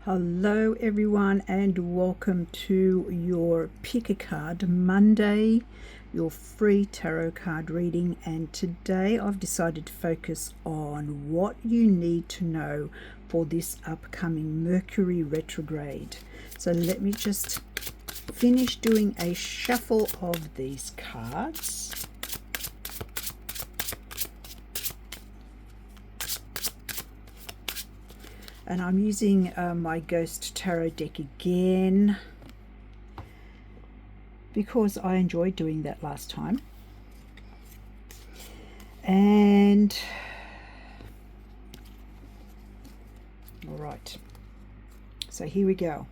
Hello everyone and welcome to your Pick a Card Monday, your free tarot card reading. And today I've decided to focus on what you need to know for this upcoming Mercury retrograde. So let me just finish doing a shuffle of these cards. And I'm using my Ghost Tarot deck again because I enjoyed doing that last time. And all right, so here we go.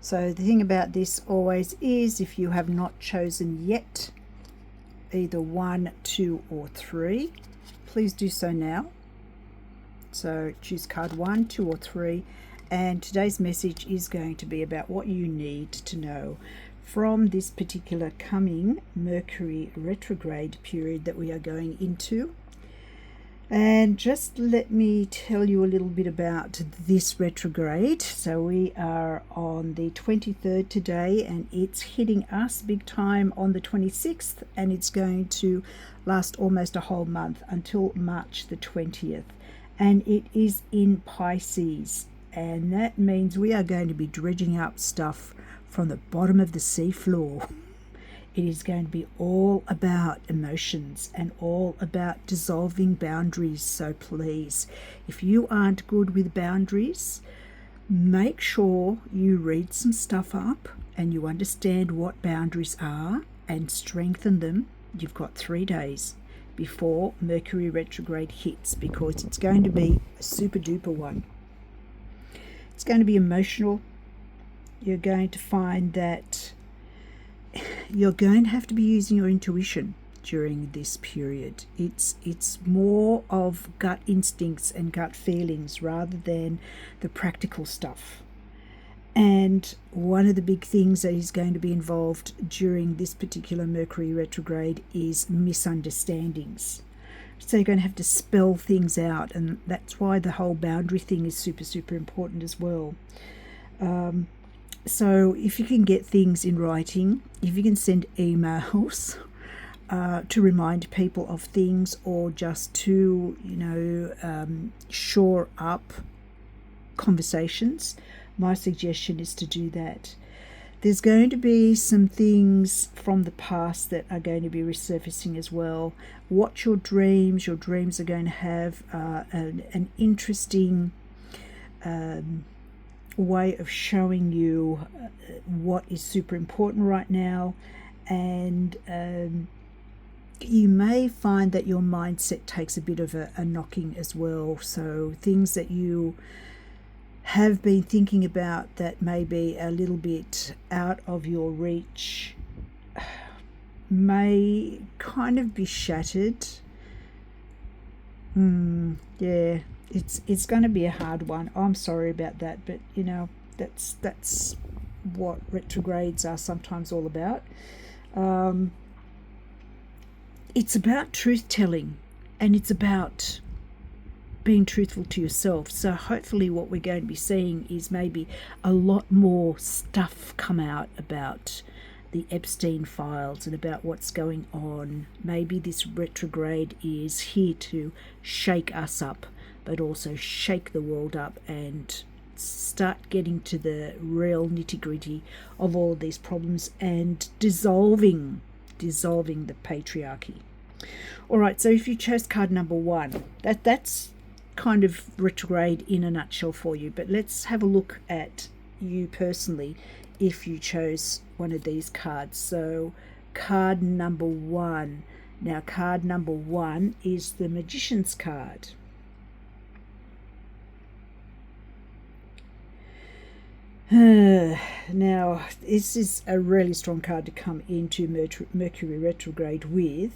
So the thing about this always is, if you have not chosen yet either 1, 2 or 3, please do so now. So choose card 1, 2 or 3, and today's message is going to be about what you need to know from this particular coming Mercury retrograde period that we are going into. And just let me tell you a little bit about this retrograde. So we are on the 23rd today, and it's hitting us big time on the 26th, and it's going to last almost a whole month until March the 20th. And it is in Pisces, and that means we are going to be dredging up stuff from the bottom of the seafloor. It is going to be all about emotions and all about dissolving boundaries. So please, if you aren't good with boundaries, make sure you read some stuff up and you understand what boundaries are and strengthen them. You've got 3 days before Mercury retrograde hits, because it's going to be a super duper one. It's going to be emotional. You're going to find that you're going to have to be using your intuition during this period. It's more of gut instincts and gut feelings rather than the practical stuff. And one of the big things that is going to be involved during this particular Mercury retrograde is misunderstandings. So you're going to have to spell things out, and that's why the whole boundary thing is super, super important as well. So if you can get things in writing, if you can send emails to remind people of things, or just to, shore up conversations, my suggestion is to do that. There's going to be some things from the past that are going to be resurfacing as well. Watch your dreams. Your dreams are going to have an interesting way of showing you what is super important right now. And you may find that your mindset takes a bit of a knocking as well. So things that you have been thinking about that may be a little bit out of your reach may kind of be shattered. Yeah, it's going to be a hard one. I'm sorry about that, but that's what retrogrades are sometimes all about. It's about truth telling, and it's about being truthful to yourself. So hopefully what we're going to be seeing is maybe a lot more stuff come out about the Epstein files and about what's going on. Maybe this retrograde is here to shake us up, but also shake the world up and start getting to the real nitty-gritty of all of these problems and dissolving the patriarchy. All right, so if you chose card number 1, that's kind of retrograde in a nutshell for you. But let's have a look at you personally if you chose one of these cards. So card number 1. Now card number 1 is the Magician's card. Now this is a really strong card to come into Mercury retrograde with,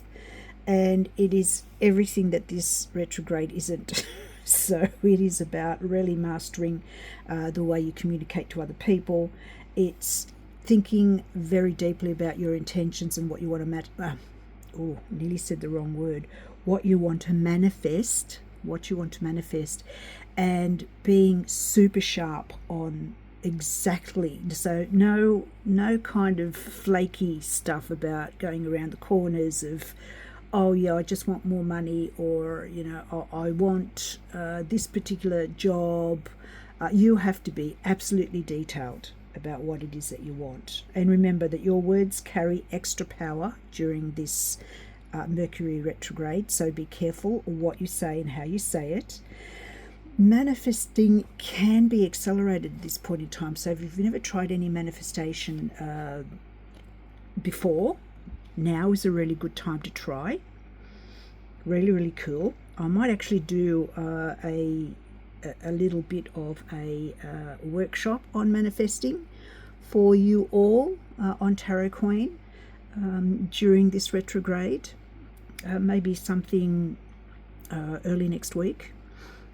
and it is everything that this retrograde isn't. So it is about really mastering the way you communicate to other people. It's thinking very deeply about your intentions and what you want to nearly said the wrong word. What you want to manifest what you want to manifest, and being super sharp on exactly. So no kind of flaky stuff about going around the corners of, oh yeah, I just want more money, or I want this particular job. You have to be absolutely detailed about what it is that you want. And remember that your words carry extra power during this Mercury retrograde, so be careful what you say and how you say it. Manifesting can be accelerated at this point in time. So if you've never tried any manifestation before, now is a really good time to try. Really cool. I might actually do a little bit of a workshop on manifesting for you all on Tarot Queen during this retrograde. Maybe something early next week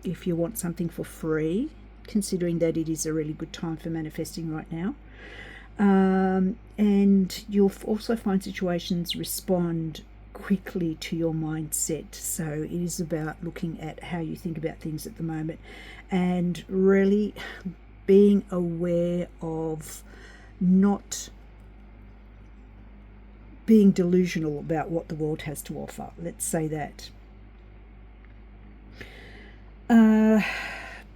if you want something for free, considering that it is a really good time for manifesting right now. And you'll also find situations respond quickly to your mindset. So it is about looking at how you think about things at the moment and really being aware of not being delusional about what the world has to offer. Let's say that.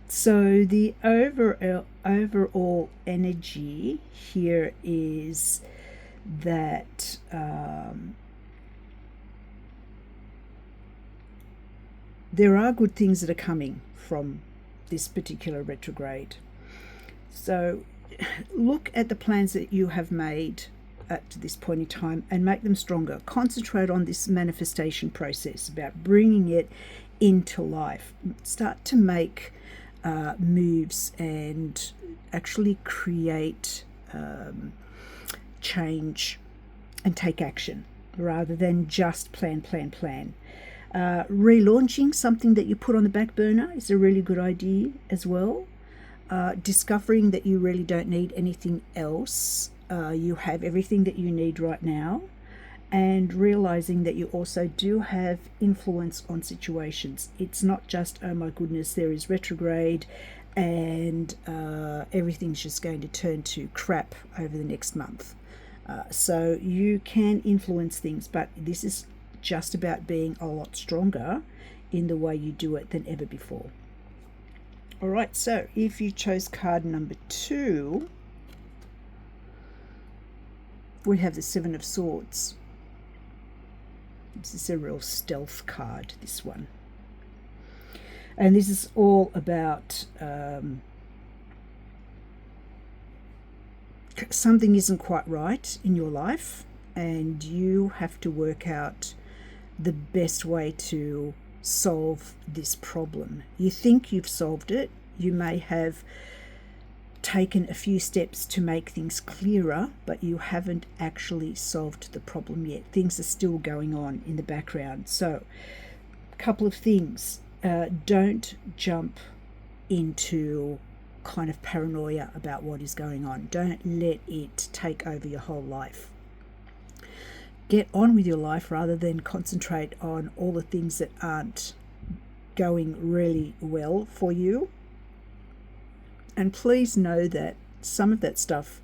So the overall energy here is that there are good things that are coming from this particular retrograde. So look at the plans that you have made at this point in time and make them stronger. Concentrate on this manifestation process, about bringing it into life. Start to make moves and actually create change and take action rather than just plan. Relaunching something that you put on the back burner is a really good idea as well. Discovering that you really don't need anything else. You have everything that you need right now. And realizing that you also do have influence on situations. It's not just, oh my goodness, there is retrograde and everything's just going to turn to crap over the next month. So you can influence things, but this is just about being a lot stronger in the way you do it than ever before. All right, so if you chose card number 2, we have the 7 of Swords. This is a real stealth card, this one. And this is all about something isn't quite right in your life, and you have to work out the best way to solve this problem. You think you've solved it. You may have taken a few steps to make things clearer, but you haven't actually solved the problem yet. Things are still going on in the background. So a couple of things. Don't jump into kind of paranoia about what is going on. Don't let it take over your whole life. Get on with your life rather than concentrate on all the things that aren't going really well for you. And please know that some of that stuff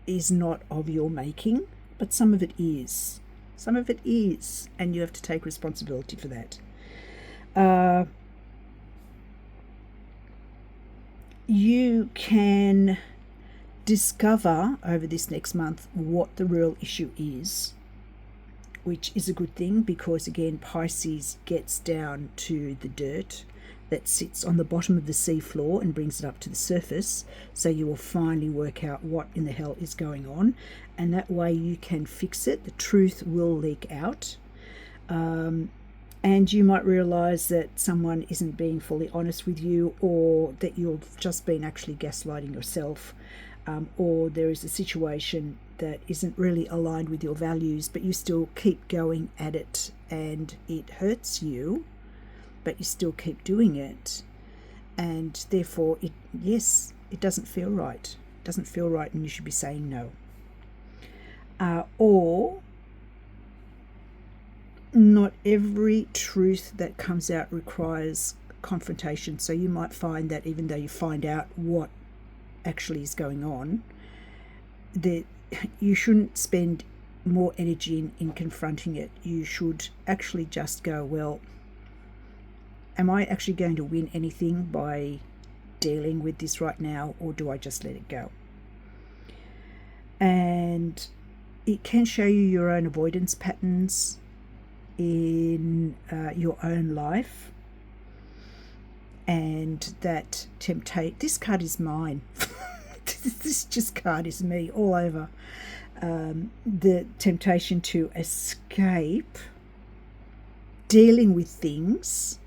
is not of your making, but some of it is. Some of it is, and you have to take responsibility for that. You can discover over this next month what the real issue is, which is a good thing because, again, Pisces gets down to the dirt that sits on the bottom of the sea floor and brings it up to the surface. So you will finally work out what in the hell is going on, and that way you can fix it. The truth will leak out. And you might realize that someone isn't being fully honest with you, or that you've just been actually gaslighting yourself, or there is a situation that isn't really aligned with your values, but you still keep going at it and it hurts you, but you still keep doing it, and therefore it doesn't feel right. It doesn't feel right, and you should be saying no. Or not every truth that comes out requires confrontation. So you might find that even though you find out what actually is going on, that you shouldn't spend more energy in confronting it. You should actually just go, well, am I actually going to win anything by dealing with this right now, or do I just let it go? And it can show you your own avoidance patterns in your own life, and that this card is mine. This just card is me all over. The temptation to escape dealing with things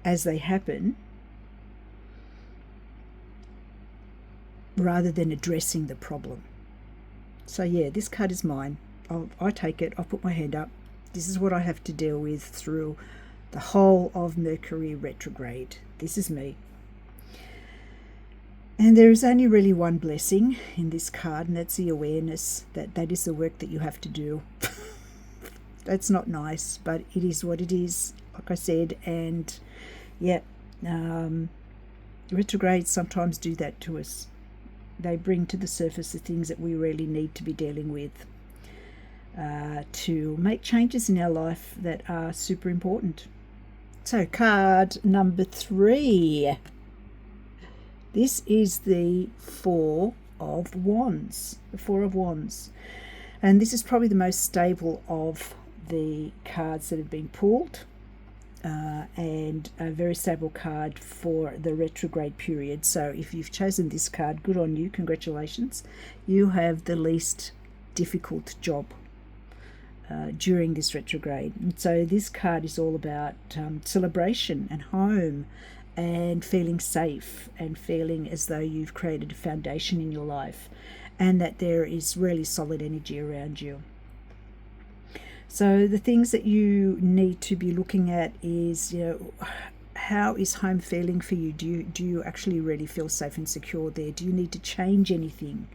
as they happen rather than addressing the problem. So yeah, this card is mine. I take it, I'll put my hand up. This is what I have to deal with through the whole of Mercury retrograde. This is me. And there is only really one blessing in this card, and that's the awareness that that is the work that you have to do. That's not nice, but it is what it is, like I said. And yeah, retrogrades sometimes do that to us. They bring to the surface the things that we really need to be dealing with to make changes in our life that are super important. So card number 3. This is the Four of Wands. The Four of Wands. And this is probably the most stable of the cards that have been pulled. And a very stable card for the retrograde period. So if you've chosen this card, good on you, congratulations. You have the least difficult job during this retrograde. And so this card is all about celebration and home and feeling safe and feeling as though you've created a foundation in your life and that there is really solid energy around you. So the things that you need to be looking at is, how is home feeling for you? Do you actually really feel safe and secure there? Do you need to change anything?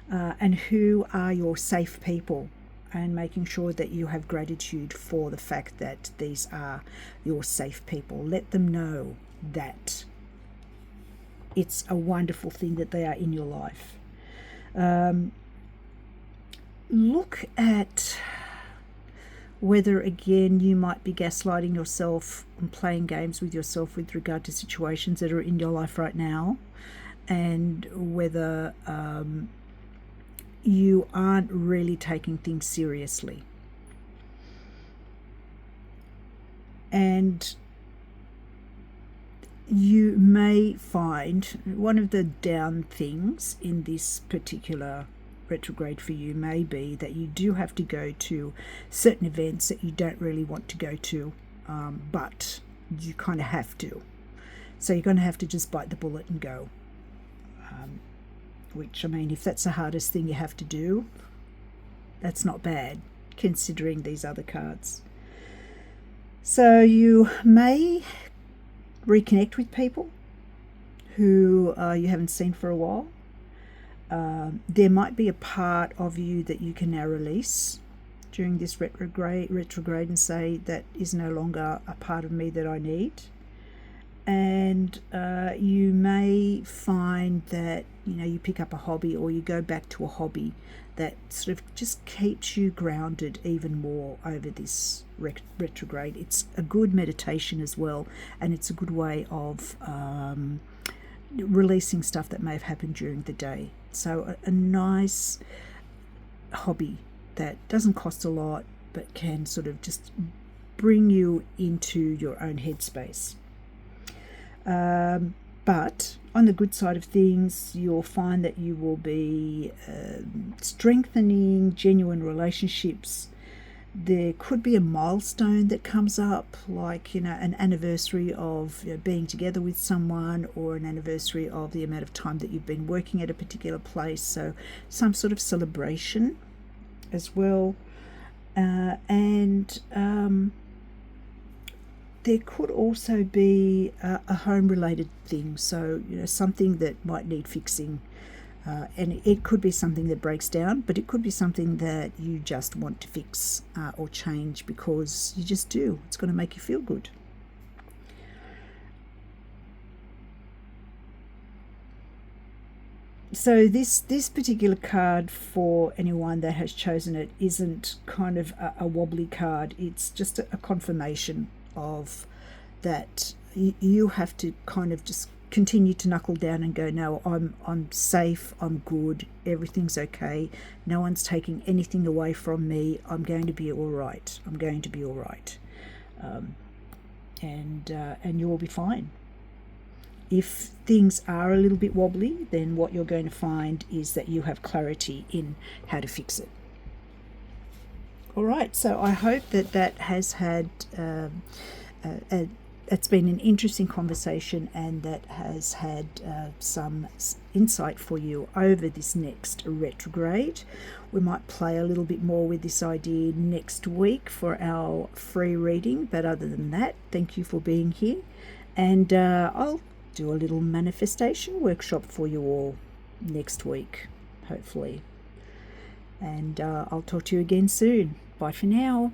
And who are your safe people? And making sure that you have gratitude for the fact that these are your safe people. Let them know that it's a wonderful thing that they are in your life. Look at whether, again, you might be gaslighting yourself and playing games with yourself with regard to situations that are in your life right now, and whether you aren't really taking things seriously. And you may find one of the down things in this particular retrograde for you may be that you do have to go to certain events that you don't really want to go to, but you kind of have to. So you're going to have to just bite the bullet and go. Which, I mean, if that's the hardest thing you have to do, that's not bad, considering these other cards. So you may reconnect with people who you haven't seen for a while. There might be a part of you that you can now release during this retrograde and say that is no longer a part of me that I need. And you may find that you pick up a hobby, or you go back to a hobby that sort of just keeps you grounded even more over this retrograde. It's a good meditation as well, and it's a good way of releasing stuff that may have happened during the day. So a nice hobby that doesn't cost a lot but can sort of just bring you into your own headspace. But on the good side of things, you'll find that you will be strengthening genuine relationships. There could be a milestone that comes up, like an anniversary of being together with someone, or an anniversary of the amount of time that you've been working at a particular place. So some sort of celebration as well. And there could also be a home-related thing, so something that might need fixing, And it could be something that breaks down, but it could be something that you just want to fix or change because you just do. It's going to make you feel good. So this particular card, for anyone that has chosen it, isn't kind of a wobbly card. It's just a confirmation of that you have to kind of just continue to knuckle down and go, no, I'm safe, I'm good, everything's okay, no one's taking anything away from me, I'm going to be all right, I'm going to be all right, and you will be fine. If things are a little bit wobbly, then what you're going to find is that you have clarity in how to fix it. All right, so I hope that has had it's been an interesting conversation, and that has had some insight for you over this next retrograde. We might play a little bit more with this idea next week for our free reading, but other than that, thank you for being here, and I'll do a little manifestation workshop for you all next week, hopefully. And I'll talk to you again soon. Bye for now.